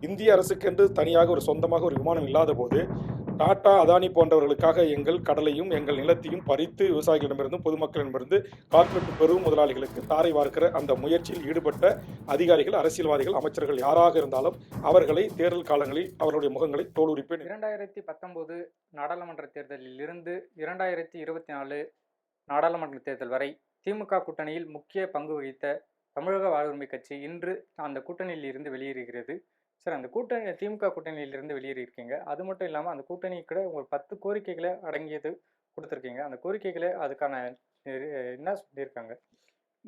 இந்திய அரசுக்கென்று தனியாக ஒரு சொந்தமாக ஒரு விமானம் இல்லாதபோது, டாடா, அதானி போன்றவர்களுக்காக எங்கள் கடலையும், எங்கள் நிலத்தையும் பறித்து விவசாயிகளிடமிருந்தும், பொதுமக்களிடமிருந்து கார்ப்பரேட் பெரும் முதலாளிகளுக்கு தாரை வார்க்கிற அந்த முயற்சியில் ஈடுபட்ட அதிகாரிகள், அரசியல்வாதிகள், அமைச்சர்கள் யாராக இருந்தாலும் அவர்களை தேர்தல் காலங்களில் அவர்களுடைய முகங்களை தோலுரிப்பேன். 2019 நாடாளுமன்ற தேர்தலில் இருந்து 2024 நாடாளுமன்ற தேர்தல் வரை திமுக கூட்டணியில் முக்கிய பங்கு வகித்த தமிழக வாழ்வுரிமை கட்சி இன்று அந்த கூட்டணியில் இருந்து வெளியேறுகிறது. சார், அந்த திமுக கூட்டணியிலிருந்து வெளியேறியிருக்கீங்க. அது மட்டும் இல்லாமல் அந்த கூட்டணி கூட ஒரு 10 கோரிக்கைகளை அடங்கியது கொடுத்துருக்கீங்க. அந்த கோரிக்கைகளை அதுக்கான என்ன சொல்லியிருக்காங்க?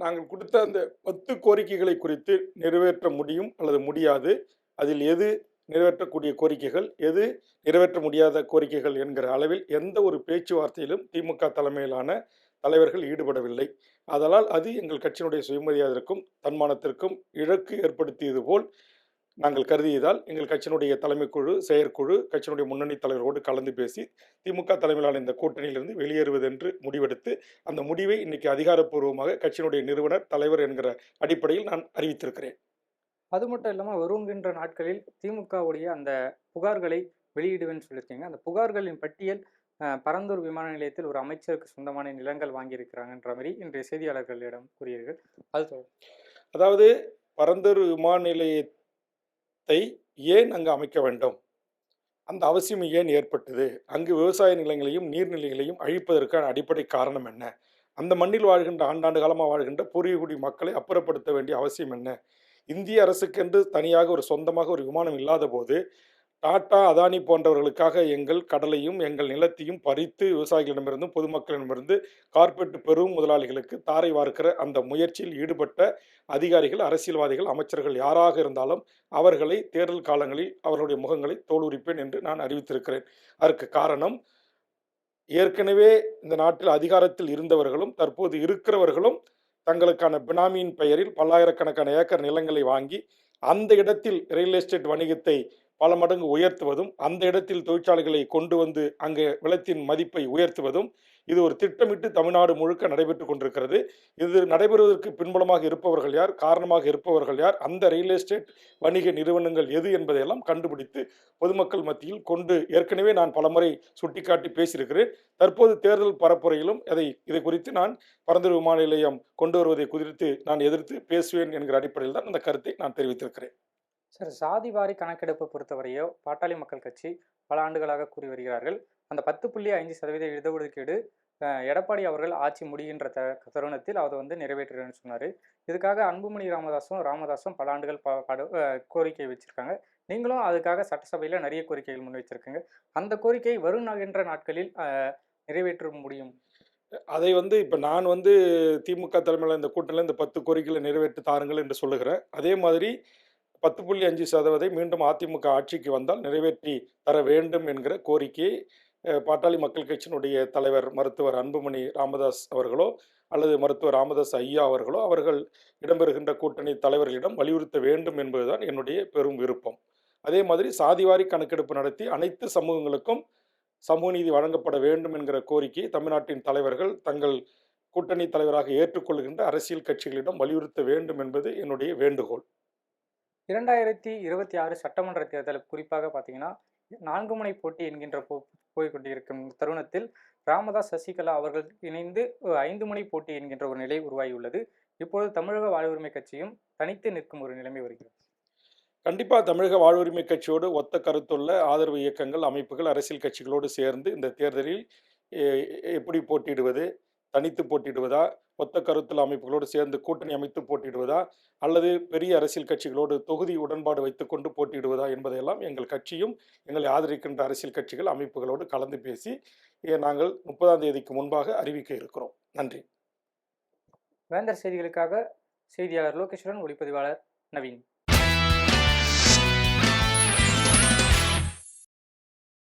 நாங்கள் கொடுத்த அந்த 10 கோரிக்கைகளை குறித்து நிறைவேற்ற முடியும் அல்லது முடியாது. அதில் எது நிறைவேற்றக்கூடிய கோரிக்கைகள், எது நிறைவேற்ற முடியாத கோரிக்கைகள் என்கிற அளவில் எந்த ஒரு பேச்சுவார்த்தையிலும் திமுக தலைமையிலான தலைவர்கள் ஈடுபடவில்லை. ஆதலால் அது எங்கள் கட்சியினுடைய சுயமரியாதைக்கும் தன்மானத்திற்கும் இழக்கு ஏற்படுத்தியது போல் நாங்கள் கருதியதால் எங்கள் கட்சியினுடைய தலைமைக்குழு, செயற்குழு, கட்சியினுடைய முன்னணி தலைவரோடு கலந்து பேசி திமுக தலைமையிலான இந்த கூட்டணியிலிருந்து வெளியேறுவது என்று முடிவெடுத்து, அந்த முடிவை இன்னைக்கு அதிகாரப்பூர்வமாக கட்சியினுடைய நிறுவனர், தலைவர் என்கிற அடிப்படையில் நான் அறிவித்திருக்கிறேன். அது மட்டும் இல்லாமல் வருகின்ற நாட்களில் திமுகவுடைய அந்த புகார்களை வெளியிடுவேன்னு சொல்லியிருக்கீங்க. அந்த புகார்களின் பட்டியல் பரந்தூர் விமான நிலையத்தில் ஒரு அமைச்சருக்கு சொந்தமான நிலங்கள் வாங்கியிருக்கிறாங்கன்ற மாதிரி இன்றைய செய்தியாளர்களிடம் கூறியீர்கள். அது அதாவது பரந்தூர் விமான நிலையத்தை ஏன் அங்கு அமைக்க வேண்டும், அந்த அவசியம் ஏன் ஏற்பட்டது, அங்கு விவசாய நிலங்களையும் நீர்நிலைகளையும் அழிப்பதற்கான அடிப்படை காரணம் என்ன, அந்த மண்ணில் வாழ்கின்ற ஆண்டாண்டு காலமாக வாழ்கின்ற பூர்வீகுடி மக்களை அப்புறப்படுத்த வேண்டிய அவசியம் என்ன, இந்திய அரசுக்கென்று தனியாக ஒரு சொந்தமாக ஒரு விமானம் இல்லாத போது டாடா, அதானி போன்றவர்களுக்காக எங்கள் கடலையும், எங்கள் நிலத்தையும் பறித்து விவசாயிகளிடமிருந்தும், பொதுமக்களிடமிருந்து கார்ப்பரேட் பெரும் முதலாளிகளுக்கு தாரை வார்க்கிற அந்த முயற்சியில் ஈடுபட்ட அதிகாரிகள், அரசியல்வாதிகள், அமைச்சர்கள் யாராக இருந்தாலும் அவர்களை தேர்தல் காலங்களில் அவர்களுடைய முகங்களை தோலுரிப்பேன் என்று நான் அறிவித்திருக்கிறேன். அதற்கு காரணம், ஏற்கனவே இந்த நாட்டில் அதிகாரத்தில் இருந்தவர்களும் தற்போது இருக்கிறவர்களும் தங்களுக்கான பினாமியின் பெயரில் பல்லாயிரக்கணக்கான ஏக்கர் நிலங்களை வாங்கி அந்த இடத்தில் ரியல் எஸ்டேட் வணிகத்தை பல மடங்கு உயர்த்துவதும், அந்த இடத்தில் தொழிற்சாலைகளை கொண்டு வந்து அங்கே விளைத்தின் மதிப்பை உயர்த்துவதும், இது ஒரு திட்டமிட்டு தமிழ்நாடு முழுக்க நடைபெற்றுக் கொண்டிருக்கிறது. இது நடைபெறுவதற்கு பின்புலமாக இருப்பவர்கள் யார், காரணமாக இருப்பவர்கள் யார், அந்த ரியல் எஸ்டேட் வணிக நிறுவனங்கள் எது என்பதையெல்லாம் கண்டுபிடித்து பொதுமக்கள் மத்தியில் கொண்டு ஏற்கனவே நான் பலமுறை சுட்டிக்காட்டி பேசியிருக்கிறேன். தற்போது தேர்தல் பரப்புரையிலும் இதை குறித்து நான் பரந்தூர் விமான நிலையம் கொண்டு வருவதை குறித்து நான் எதிர்த்து பேசுவேன் என்கிற அடிப்படையில் தான் அந்த கருத்தை நான் தெரிவித்திருக்கிறேன். சார், சாதிவாரி கணக்கெடுப்பு பொறுத்தவரையோ பாட்டாளி மக்கள் கட்சி பல ஆண்டுகளாக கூறி வருகிறார்கள். அந்த 10.5% இடஒதுக்கீடு எடப்பாடி அவர்கள் ஆட்சி முடிகின்ற தருணத்தில் அதை நிறைவேற்றுறேன்னு சொன்னார். இதுக்காக அன்புமணி ராமதாஸும் பல ஆண்டுகள் கோரிக்கை வச்சுருக்காங்க. நீங்களும் அதுக்காக சட்டசபையில் நிறைய கோரிக்கைகள் முன் வச்சிருக்கீங்க. அந்த கோரிக்கை வருகின்ற நாட்களில் நிறைவேற்ற முடியும்? அதை இப்போ நான் திமுக தலைமையில் இந்த கூட்டணியில் இந்த 10 கோரிக்கைகளை நிறைவேற்றி தாருங்கள் என்று சொல்லுகிறேன். அதே மாதிரி 10.5% மீண்டும் அதிமுக ஆட்சிக்கு வந்தால் நிறைவேற்றி தர வேண்டும் என்கிற கோரிக்கையை பாட்டாளி மக்கள் கட்சியினுடைய தலைவர் மருத்துவர் அன்புமணி ராமதாஸ் அவர்களோ அல்லது மருத்துவர் ராமதாஸ் ஐயா அவர்களோ அவர்கள் இடம்பெறுகின்ற கூட்டணி தலைவர்களிடம் வலியுறுத்த வேண்டும் என்பதுதான் என்னுடைய பெரும் விருப்பம். அதே மாதிரி சாதிவாரி கணக்கெடுப்பு நடத்தி அனைத்து சமூகங்களுக்கும் சமூக நீதி வழங்கப்பட வேண்டும் என்கிற கோரிக்கையை தமிழ்நாட்டின் தலைவர்கள் தங்கள் கூட்டணி தலைவராக ஏற்றுக்கொள்கின்ற அரசியல் கட்சிகளிடம் வலியுறுத்த வேண்டும் என்பது என்னுடைய வேண்டுகோள். 2026 சட்டமன்ற தேர்தல் குறிப்பாக பார்த்தீங்கன்னா 4 முனை போட்டி என்கின்ற போய்கொண்டிருக்கும் தருணத்தில் ராமதாஸ், சசிகலா அவர்கள் இணைந்து 5 முனை போட்டி என்கின்ற ஒரு நிலை உருவாகியுள்ளது. இப்பொழுது தமிழக வாழ்வுரிமை கட்சியும் தனித்து நிற்கும் ஒரு நிலைமை வருகிறது. கண்டிப்பாக தமிழக வாழ்வுரிமை கட்சியோடு ஒத்த கருத்துள்ள ஆதரவு இயக்கங்கள், அமைப்புகள், அரசியல் கட்சிகளோடு சேர்ந்து இந்த தேர்தலில் எப்படி போட்டியிடுவது, தனித்து போட்டியிடுவதா, ஒத்த கருத்துள்ள அமைப்புகளோடு சேர்ந்து கூட்டணி அமைத்து போட்டியிடுவதா, அல்லது பெரிய அரசியல் கட்சிகளோடு தொகுதி உடன்பாடு வைத்துக்கொண்டு போட்டியிடுவதா என்பதையெல்லாம் எங்கள் கட்சியும் எங்களை ஆதரிக்கின்ற அரசியல் கட்சிகள், அமைப்புகளோடு கலந்து பேசி நாங்கள் 30ஆம் தேதிக்கு முன்பாக அறிவிக்க இருக்கிறோம். நன்றி. வேந்தர் செய்திகளுக்காக செய்தியாளர் லோகேஸ்வரன், ஒளிப்பதிவாளர் நவீன்.